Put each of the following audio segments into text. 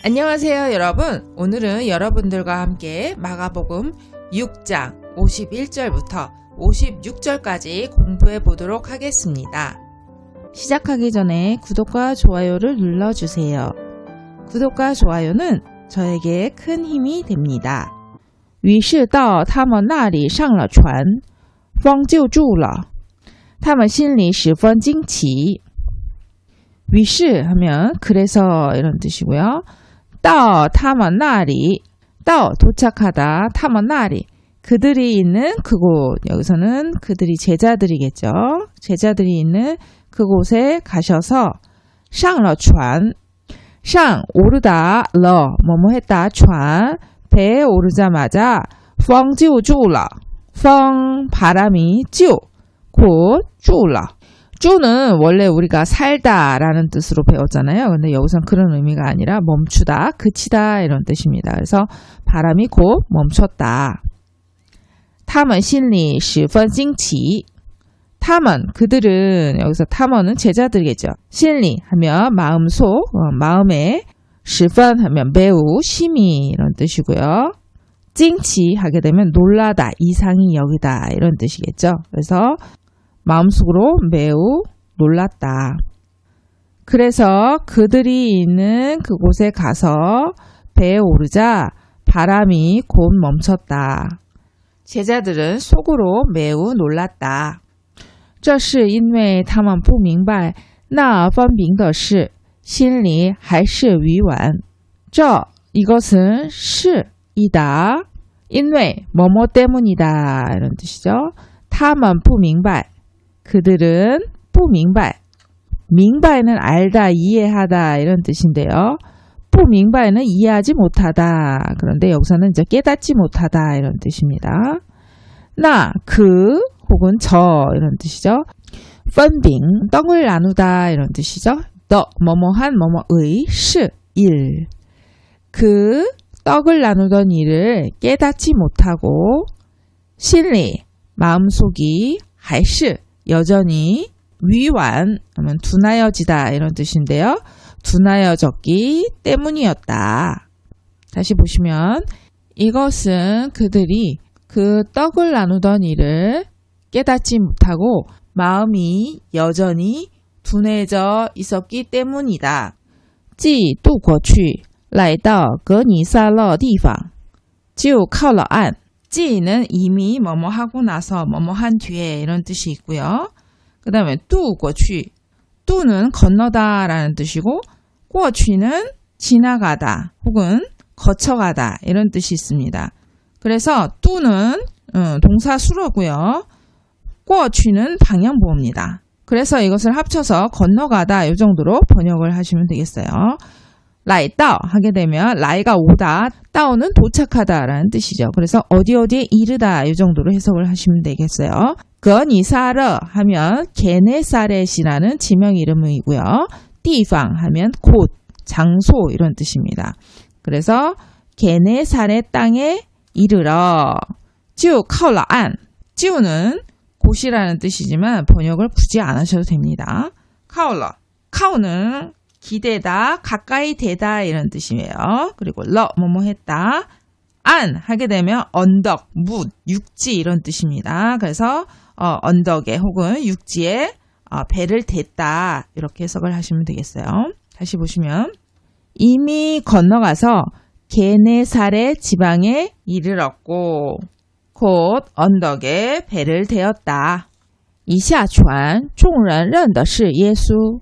안녕하세요 여러분. 오늘은 여러분들과 함께 마가복음 6장 51절부터 56절까지 공부해 보도록 하겠습니다. 시작하기 전에 구독과 좋아요를 눌러주세요. 구독과 좋아요는 저에게 큰 힘이 됩니다. 于是到他们那里上了船，风就住了。他们心里十分惊奇。于是하면 그래서 이런 뜻이고요. 到他们那里，到 도착하다, 他们那里 그들이 있는 그곳, 여기서는 그들이 제자들이겠죠. 제자들이 있는 그곳에 가셔서 上了船, 上 오르다, 了 뭐뭐 했다, 船 배에 오르자마자 风就住了, 风 바람이 就 곧 住了. 주는 원래 우리가 살다 라는 뜻으로 배웠잖아요. 근데 여기선 그런 의미가 아니라 멈추다, 그치다 이런 뜻입니다. 그래서 바람이 곧 멈췄다. 他们心里十分惊奇. 他们 그들은 여기서 他们은 제자들이겠죠. 心里 하면 마음속, 마음에 十分 하면 매우, 심히 이런 뜻이고요. 惊奇 하게 되면 놀라다, 이상히 여기다 이런 뜻이겠죠. 그래서 마음속으로 매우 놀랐다. 그래서 그들이 있는 그곳에 가서 배에 오르자 바람이 곧 멈췄다. 제자들은 속으로 매우 놀랐다. 这是因为他们不明白那分明的事，心里还是愚顽。这 이것은 是 이다. 因为뭐뭐 때문이다 이런 뜻이죠. 他们不明白 그들은 不明白 明白는 알다, 이해하다 이런 뜻인데요. 不明白는 이해하지 못하다. 그런데 여기서는 이제 깨닫지 못하다 이런 뜻입니다. 나, 그 혹은 저 이런 뜻이죠. 分饼 떡을 나누다 이런 뜻이죠. 너, 뭐뭐한 뭐뭐의 是 일. 그 떡을 나누던 일을 깨닫지 못하고 心里 마음속이 还是 여전히 위완 하면 둔하여지다 이런 뜻인데요. 둔하여졌기 때문이었다. 다시 보시면 이것은 그들이 그 떡을 나누던 일을 깨닫지 못하고 마음이 여전히 둔해져 있었기 때문이다. 既渡过去来到格尼撒勒地方就靠了岸 지는 이미 뭐뭐 하고 나서 뭐뭐 한 뒤에 이런 뜻이 있고요. 그 다음에 渡过去 뚜는 건너다 라는 뜻이고 过去는 지나가다 혹은 거쳐가다 이런 뜻이 있습니다. 그래서 渡는 동사 수로고요. 过去는 방향보호입니다. 그래서 이것을 합쳐서 건너가다 이 정도로 번역을 하시면 되겠어요. 来到 하게 되면 라이가 오다, 따오는 도착하다 라는 뜻이죠. 그래서 어디에 이르다 이 정도로 해석을 하시면 되겠어요. 거니사르 하면 게네사렛이라는 지명 이름이고요. 띠방 하면 곳, 장소 이런 뜻입니다. 그래서 게네사렛 땅에 이르러 就靠了岸 지우는 곳이라는 뜻이지만 번역을 굳이 안 하셔도 됩니다. 靠了 靠는 기대다, 가까이 대다 이런 뜻이에요. 그리고 러, 뭐뭐 했다. 안 하게 되면 언덕, 뭇, 육지 이런 뜻입니다. 그래서 언덕에 혹은 육지에 배를 댔다 이렇게 해석을 하시면 되겠어요. 다시 보시면 이미 건너가서 게네사렛 지방에 이르렀고 곧 언덕에 배를 대었다. 一下船众人认的是耶稣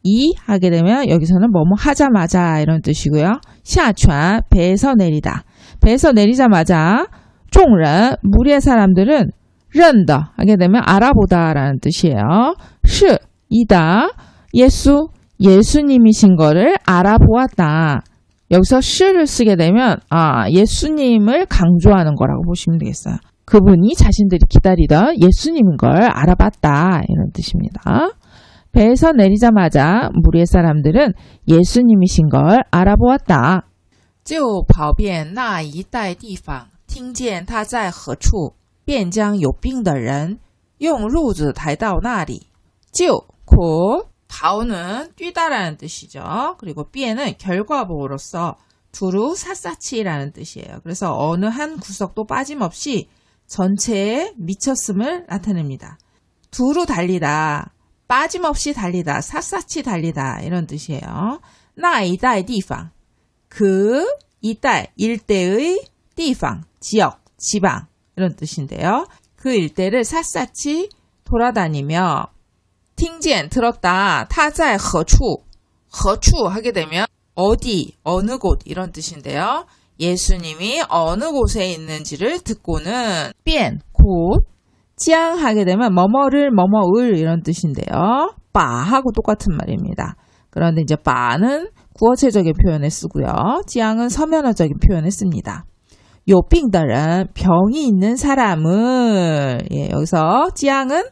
이 하게 되면 여기서는 뭐뭐 하자마자 이런 뜻이고요. 下船 배에서 내리다. 배에서 내리자마자 众人 무리의 사람들은 认的 하게 되면 알아보다 라는 뜻이에요. 是 이다. 예수 예수님이신 거를 알아보았다. 여기서 是를 쓰게 되면 예수님을 강조하는 거라고 보시면 되겠어요. 그분이 자신들이 기다리던 예수님인 걸 알아봤다 이런 뜻입니다. 배에서 내리자마자 무리의 사람들은 예수님이신 걸 알아보았다. 就跑遍那一带地方，听见他在何处，便将有病的人用褥子抬到那里。就곧 바오는 뛰다라는 뜻이죠. 그리고 삐에는 결과보로서 두루 샅샅이라는 뜻이에요. 그래서 어느 한 구석도 빠짐없이 전체에 미쳤음을 나타냅니다. 두루 달리다, 빠짐없이 달리다, 샅샅이 달리다 이런 뜻이에요. 나 이따의地方, 그 이따 일대의 地方, 지역, 지방 이런 뜻인데요. 그 일대를 샅샅이 돌아다니며 听见 들었다, 他在何处, 何处 하게 되면 어디, 어느 곳 이런 뜻인데요. 예수님이 어느 곳에 있는지를 듣고는 变, 곳, 将 하게 되면 뭐뭐를 뭐뭐을 이런 뜻인데요. 바하고 똑같은 말입니다. 그런데 이제 바는 구어체적인 표현에 쓰고요. 将은 서면어적인 표현에 씁니다. 有病的人, 병이 있는 사람을, 여기서 将은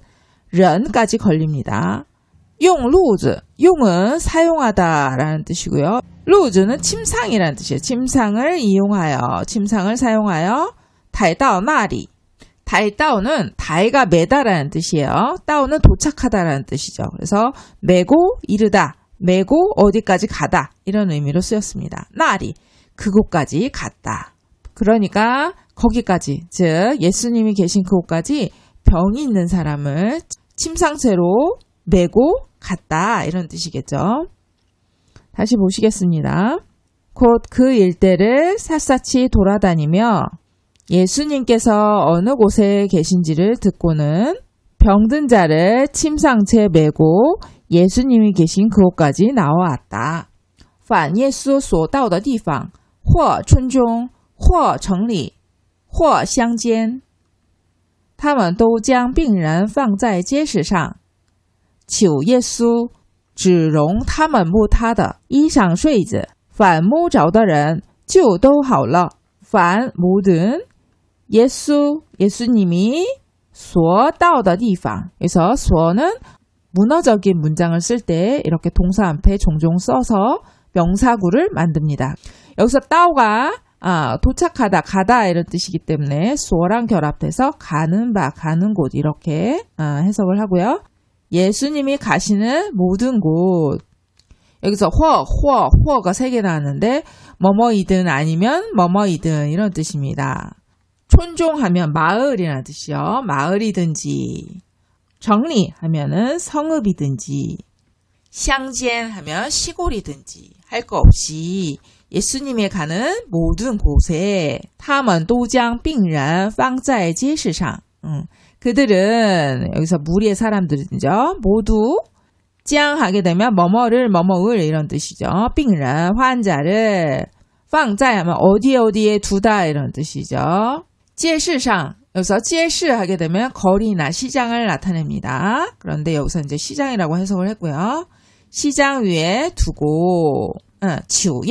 런까지 걸립니다. 用路子, 용은 사용하다라는 뜻이고요. 루즈는 침상이라는 뜻이에요. 침상을 이용하여, 침상을 사용하여 抬到那里. 抬到는 다이가 매다라는 뜻이에요. 따오는 도착하다라는 뜻이죠. 그래서 메고 이르다, 메고 어디까지 가다 이런 의미로 쓰였습니다. 나리, 그곳까지 갔다. 그러니까 거기까지, 즉 예수님이 계신 그곳까지 병이 있는 사람을 침상채로 메고 갔다 이런 뜻이겠죠. 다시 보시겠습니다. 곧 그 일대를 샅샅이 돌아다니며 예수님께서 어느 곳에 계신지를 듣고는 병든 자를 침상채 메고 예수님이 계신 그곳까지 나와왔다. 凡耶稣所到的地方，或村中，或城里，或乡间，他们都将病人放在街市上，求耶稣只容他们摸他的衣裳穗子，凡摸着的人就都好了。凡모든 예수님이 所到的地方, 여기서 所는 문어적인 문장을 쓸 때 이렇게 동사 앞에 종종 써서 명사구를 만듭니다. 여기서 따오가 도착하다, 가다 이런 뜻이기 때문에 所랑 결합해서 가는 바, 가는 곳 이렇게 해석을 하고요. 예수님이 가시는 모든 곳, 여기서 허가 3개 나왔는데 뭐뭐이든 아니면 뭐뭐이든 이런 뜻입니다. 촌종하면 마을이라는 뜻이요. 마을이든지, 정리하면은 성읍이든지, 샹젠 하면 시골이든지 할 거 없이 예수님이 가는 모든 곳에 他们都将病人放在街市上. 그들은 여기서 무리의 사람들이죠. 모두 将 하게 되면 뭐뭐를 뭐뭐을 이런 뜻이죠. 病人 환자를 放在 하면 어디에 두다 이런 뜻이죠. 街市上 여기서 街市 하게 되면 거리나 시장을 나타냅니다. 그런데 여기서 이제 시장이라고 해석을 했고요. 시장 위에 두고 求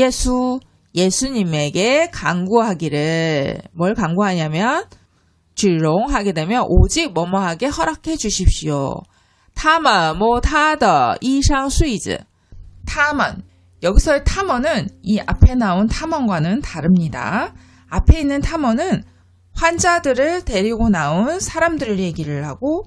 예수님에게 강구하기를, 뭘 강구하냐면 只容 하게 되면 오직 뭐뭐하게 허락해 주십시오. 他们摸他的衣裳穗子. 他们, 여기서의 他们은 이 앞에 나온 他们과는 다릅니다. 앞에 있는 他们은 환자들을 데리고 나온 사람들을 얘기를 하고,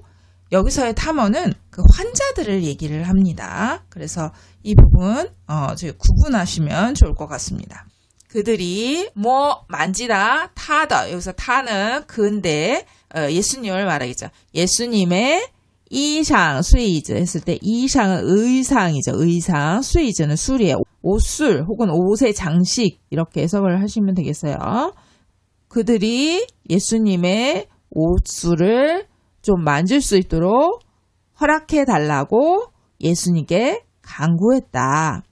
여기서의 他们은 그 환자들을 얘기를 합니다. 그래서 이 부분 저희 구분하시면 좋을 것 같습니다. 그들이 뭐 만지다, 타다, 여기서 타는 그인데 예수님을 말하겠죠. 예수님의 이상, 스위즈 했을 때 이상은 의상이죠. 의상, 스위즈는 술이에요. 옷술 혹은 옷의 장식 이렇게 해석을 하시면 되겠어요. 그들이 예수님의 옷술을 좀 만질 수 있도록 허락해 달라고 예수님께 강구했다.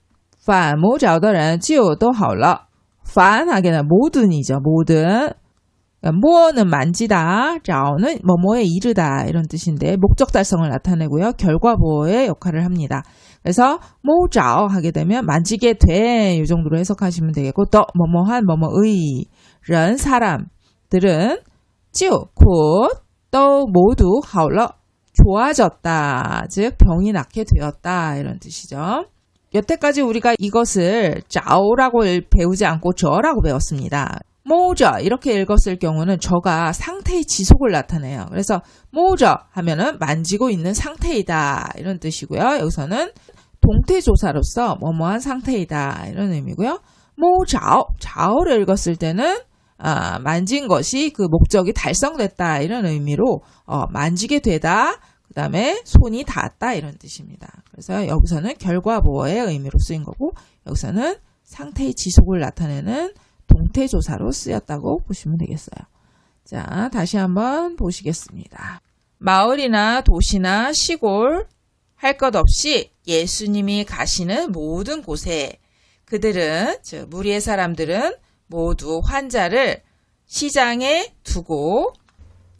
凡摸着的人就都好了. 凡 하게는 모든이죠. 모든. 모어는 만지다, 找는 뭐뭐에 이르다 이런 뜻인데 목적 달성을 나타내고요. 결과 보호의 역할을 합니다. 그래서 摸着 하게 되면 만지게 돼 이 정도로 해석하시면 되겠고, 또 뭐뭐한 뭐뭐의 ren 사람들은 就 곧 또 모두 好了 좋아졌다, 즉 병이 낫게 되었다 이런 뜻이죠. 여태까지 우리가 이것을 找라고 배우지 않고 저라고 배웠습니다. 모저 이렇게 읽었을 경우는 저가 상태의 지속을 나타내요. 그래서 모저 하면은 만지고 있는 상태이다 이런 뜻이고요. 여기서는 동태조사로서 뭐뭐한 상태이다 이런 의미고요. 자오를 읽었을 때는 만진 것이 그 목적이 달성됐다 이런 의미로 만지게 되다, 그 다음에 손이 닿았다 이런 뜻입니다. 그래서 여기서는 결과보어의 의미로 쓰인 거고, 여기서는 상태의 지속을 나타내는 동태조사로 쓰였다고 보시면 되겠어요. 자, 다시 한번 보시겠습니다. 마을이나 도시나 시골 할 것 없이 예수님이 가시는 모든 곳에 그들은, 즉 무리의 사람들은 모두 환자를 시장에 두고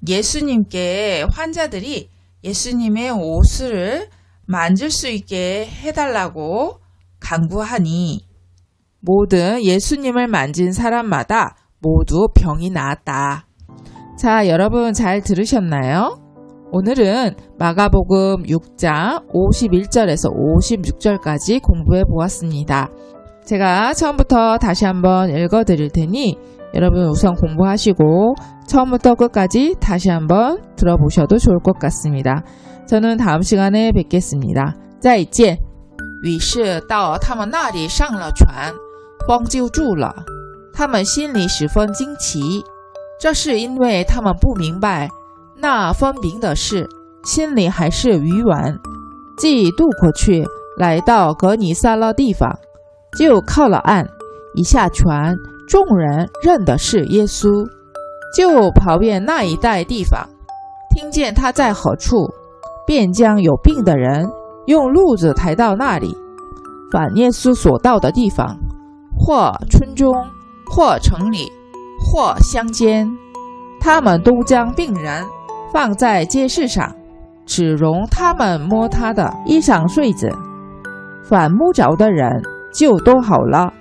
예수님께 환자들이 예수님의 옷을 만질 수 있게 해달라고 간구하니 모든 예수님을 만진 사람마다 모두 병이 나았다. 자, 여러분 잘 들으셨나요? 오늘은 마가복음 6장 51절에서 56절까지 공부해 보았습니다. 제가 처음부터 다시 한번 읽어 드릴 테니 여러분 우선 공부하시고 처음부터 끝까지 다시 한번 들어보셔도 좋을 것 같습니다. 저는 다음 시간에 뵙겠습니다. 再见。于是到他们那里上了船，风就住了。他们心里十分惊奇，这是因为他们不明白那分明的事，心里还是愚顽。既渡过去，来到格尼撒勒地方，就靠了岸，一下船，众人认的是耶稣，就跑遍那一带地方，听见他在何处，便将有病的人用褥子抬到那里，凡耶稣所到的地方，或村中，或城里，或乡间，他们都将病人放在街市上，只容他们摸他的衣裳穗子，凡摸着的人就都好了。